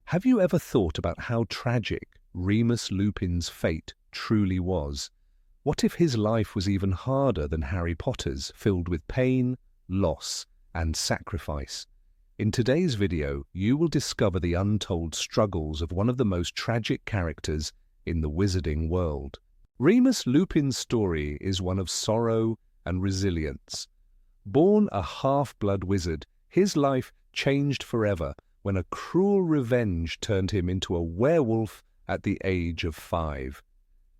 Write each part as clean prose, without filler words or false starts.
Have you ever thought about how tragic Remus Lupin's fate truly was? What if his life was even harder than Harry Potter's, filled with pain, loss, and sacrifice? In today's video, you will discover the untold struggles of one of the most tragic characters in the wizarding world. Remus Lupin's story is one of sorrow and resilience. Born a half-blood wizard, his life changed forever when a cruel revenge turned him into a werewolf at the age of 5.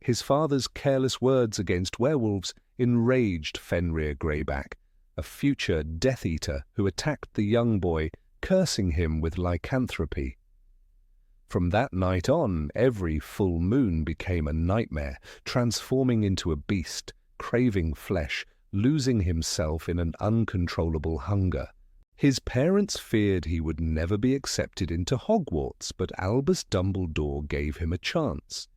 His father's careless words against werewolves enraged Fenrir Greyback, a future Death Eater who attacked the young boy, cursing him with lycanthropy. From that night on, every full moon became a nightmare, transforming into a beast, craving flesh, losing himself in an uncontrollable hunger. His parents feared he would never be accepted into Hogwarts, but Albus Dumbledore gave him a chance.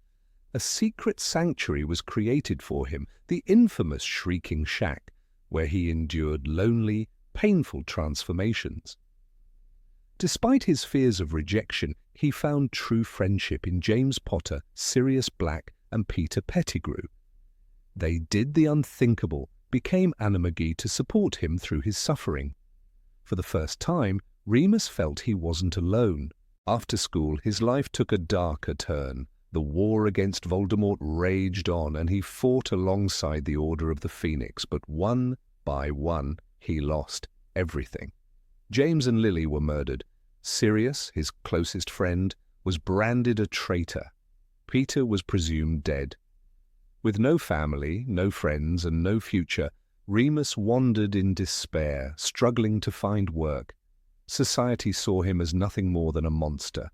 A secret sanctuary was created for him, the infamous Shrieking Shack, where he endured lonely, painful transformations. Despite his fears of rejection, he found true friendship in James Potter, Sirius Black, and Peter Pettigrew. They did the unthinkable, became animagi to support him through his suffering. For the first time, Remus felt he wasn't alone. After school, his life took a darker turn. The war against Voldemort raged on, and he fought alongside the Order of the Phoenix, but one by one, he lost everything. James and Lily were murdered. Sirius, his closest friend, was branded a traitor. Peter was presumed dead. With no family, no friends, and no future, Remus wandered in despair, struggling to find work. Society saw him as nothing more than a monster.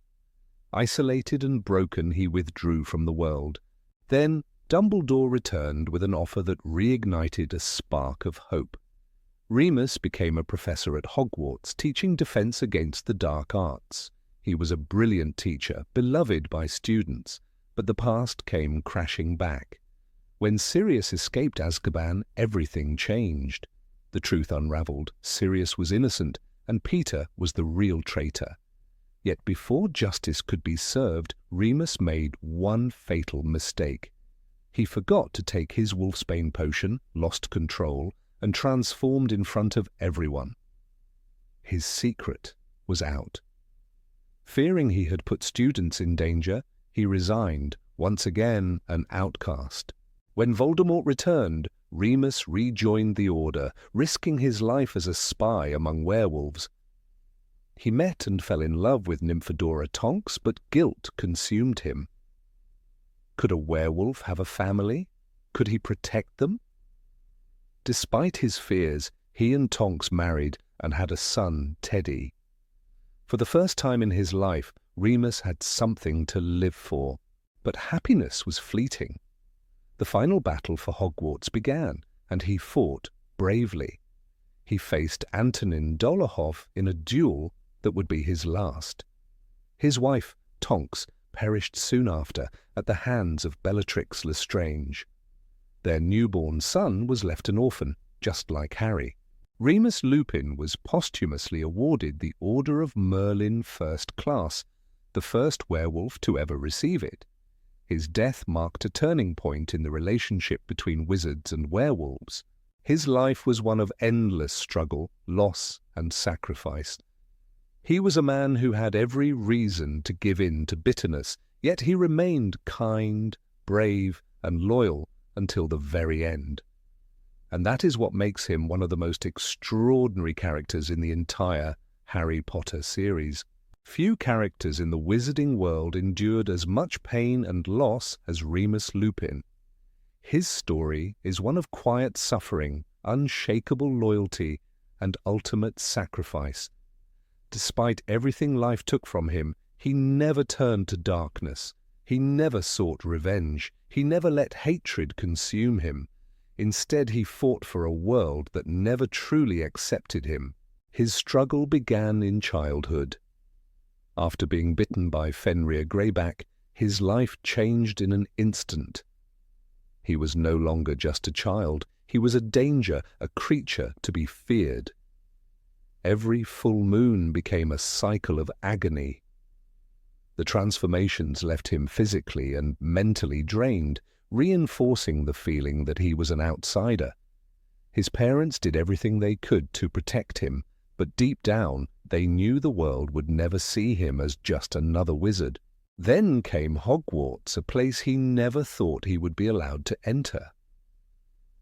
Isolated and broken, he withdrew from the world. Then Dumbledore returned with an offer that reignited a spark of hope. Remus became a professor at Hogwarts, teaching defense against the dark arts. He was a brilliant teacher, beloved by students, but the past came crashing back. When Sirius escaped Azkaban, everything changed. The truth unraveled. Sirius was innocent, and Peter was the real traitor. Yet before justice could be served, Remus made one fatal mistake. He forgot to take his wolfsbane potion, lost control, and transformed in front of everyone. His secret was out. Fearing he had put students in danger, he resigned, once again an outcast. When Voldemort returned, Remus rejoined the Order, risking his life as a spy among werewolves. He met and fell in love with Nymphadora Tonks, but guilt consumed him. Could a werewolf have a family? Could he protect them? Despite his fears, he and Tonks married and had a son, Teddy. For the first time in his life, Remus had something to live for, but happiness was fleeting. The final battle for Hogwarts began, and he fought bravely. He faced Antonin Dolohov in a duel that would be his last. His wife, Tonks, perished soon after at the hands of Bellatrix Lestrange. Their newborn son was left an orphan, just like Harry. Remus Lupin was posthumously awarded the Order of Merlin First Class, the first werewolf to ever receive it. His death marked a turning point in the relationship between wizards and werewolves. His life was one of endless struggle, loss, and sacrifice. He was a man who had every reason to give in to bitterness, yet he remained kind, brave, and loyal until the very end. And that is what makes him one of the most extraordinary characters in the entire Harry Potter series. Few characters in the wizarding world endured as much pain and loss as Remus Lupin. His story is one of quiet suffering, unshakable loyalty, and ultimate sacrifice. Despite everything life took from him, he never turned to darkness. He never sought revenge. He never let hatred consume him. Instead, he fought for a world that never truly accepted him. His struggle began in childhood. After being bitten by Fenrir Greyback, his life changed in an instant. He was no longer just a child. He was a danger, a creature to be feared. Every full moon became a cycle of agony. The transformations left him physically and mentally drained, reinforcing the feeling that he was an outsider. His parents did everything they could to protect him, but deep down they knew the world would never see him as just another wizard. Then came Hogwarts, a place he never thought he would be allowed to enter.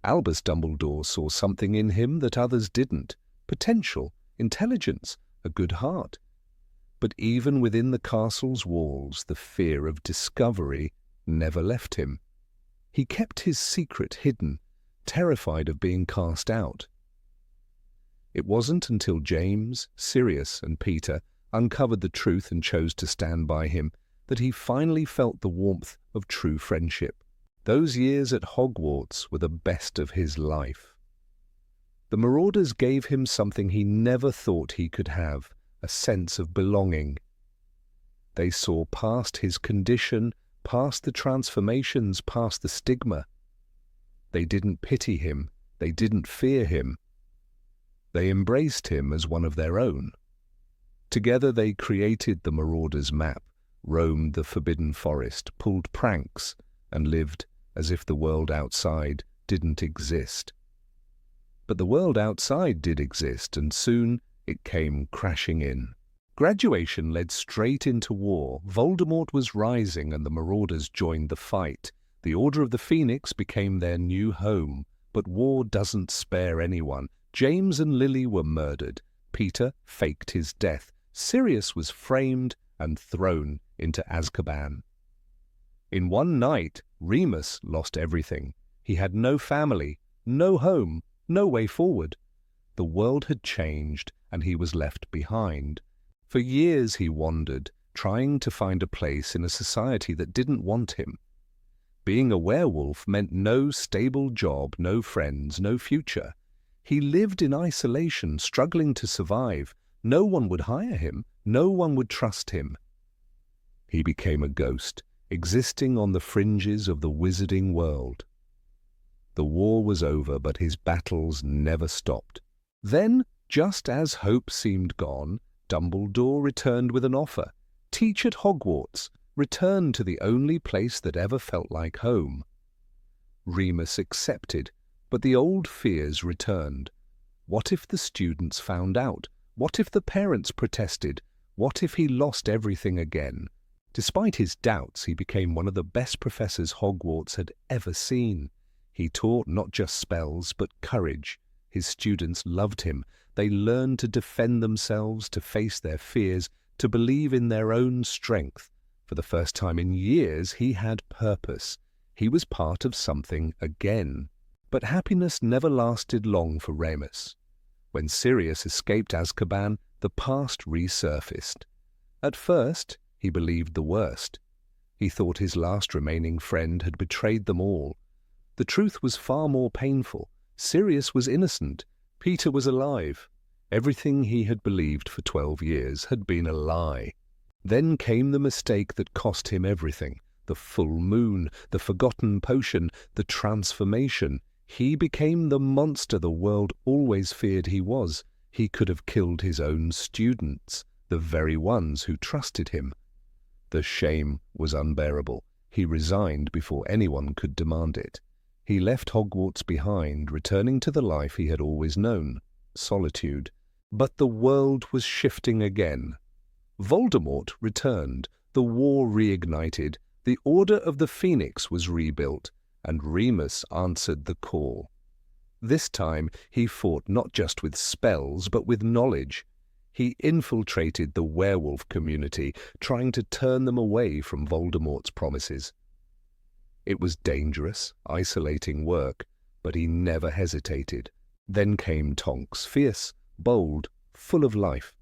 Albus Dumbledore saw something in him that others didn't: potential, intelligence, a good heart. But even within the castle's walls, the fear of discovery never left him. He kept his secret hidden, terrified of being cast out. It wasn't until James, Sirius, and Peter uncovered the truth and chose to stand by him that he finally felt the warmth of true friendship. Those years at Hogwarts were the best of his life. The Marauders gave him something he never thought he could have: a sense of belonging. They saw past his condition, past the transformations, past the stigma. They didn't pity him, they didn't fear him. They embraced him as one of their own. Together they created the Marauders' map, roamed the Forbidden Forest, pulled pranks, and lived as if the world outside didn't exist. But the world outside did exist, and soon it came crashing in. Graduation led straight into war. Voldemort was rising and the Marauders joined the fight. The Order of the Phoenix became their new home. But war doesn't spare anyone. James and Lily were murdered. Peter faked his death. Sirius was framed and thrown into Azkaban. In one night, Remus lost everything. He had no family, no home, no way forward. The world had changed, and he was left behind. For years he wandered, trying to find a place in a society that didn't want him. Being a werewolf meant no stable job, no friends, no future. He lived in isolation, struggling to survive. No one would hire him, no one would trust him. He became a ghost, existing on the fringes of the wizarding world. The war was over, but his battles never stopped. Then, just as hope seemed gone, Dumbledore returned with an offer. Teach at Hogwarts. Return to the only place that ever felt like home. Remus accepted, but the old fears returned. What if the students found out? What if the parents protested? What if he lost everything again? Despite his doubts, he became one of the best professors Hogwarts had ever seen. He taught not just spells, but courage. His students loved him. They learned to defend themselves, to face their fears, to believe in their own strength. For the first time in years, he had purpose. He was part of something again. But happiness never lasted long for Remus. When Sirius escaped Azkaban, the past resurfaced. At first, he believed the worst. He thought his last remaining friend had betrayed them all. The truth was far more painful. Sirius was innocent. Peter was alive. Everything he had believed for 12 years had been a lie. Then came the mistake that cost him everything. The full moon, the forgotten potion, the transformation. He became the monster the world always feared he was. He could have killed his own students, the very ones who trusted him. The shame was unbearable. He resigned before anyone could demand it. He left Hogwarts behind, returning to the life he had always known, solitude. But the world was shifting again. Voldemort returned, the war reignited, the Order of the Phoenix was rebuilt, and Remus answered the call. This time he fought not just with spells, but with knowledge. He infiltrated the werewolf community, trying to turn them away from Voldemort's promises. It was dangerous, isolating work, but he never hesitated. Then came Tonks, fierce, bold, full of life.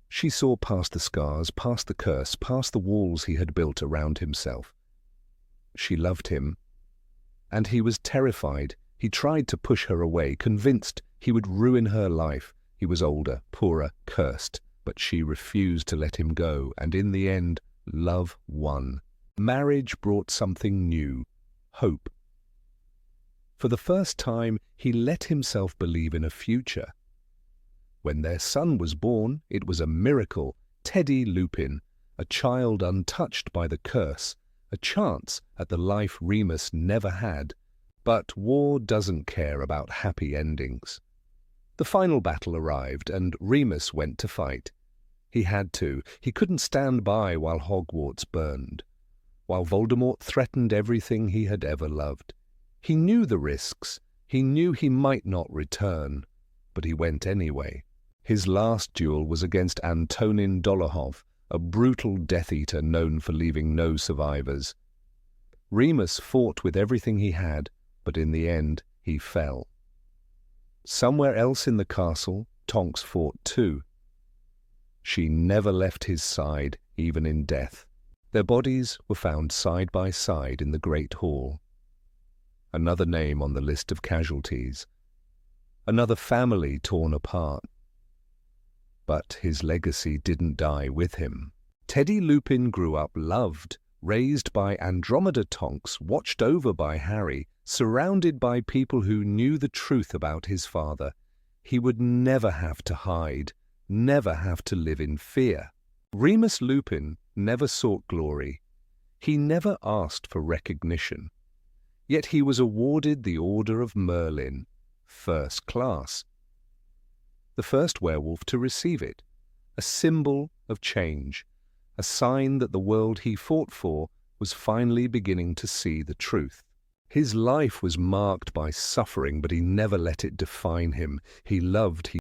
She saw past the scars, past the curse, past the walls he had built around himself. She loved him, and he was terrified. He tried to push her away, convinced he would ruin her life. He was older, poorer, cursed, but she refused to let him go, and in the end, love won. Marriage brought something new, hope. For the first time, he let himself believe in a future. When their son was born, it was a miracle. Teddy Lupin, a child untouched by the curse, a chance at the life Remus never had. But war doesn't care about happy endings. The final battle arrived, and Remus went to fight. He had to. He couldn't stand by while Hogwarts burned, while Voldemort threatened everything he had ever loved. He knew the risks. He knew he might not return, but he went anyway. His last duel was against Antonin Dolohov, a brutal Death Eater known for leaving no survivors. Remus fought with everything he had, but in the end he fell. Somewhere else in the castle, Tonks fought too. She never left his side, even in death. Their bodies were found side by side in the Great Hall. Another name on the list of casualties. Another family torn apart. But his legacy didn't die with him. Teddy Lupin grew up loved, raised by Andromeda Tonks, watched over by Harry, surrounded by people who knew the truth about his father. He would never have to hide, never have to live in fear. Remus Lupin never sought glory. He never asked for recognition. Yet he was awarded the Order of Merlin, first class. The first werewolf to receive it, a symbol of change, a sign that the world he fought for was finally beginning to see the truth. His life was marked by suffering, but he never let it define him. He loved, he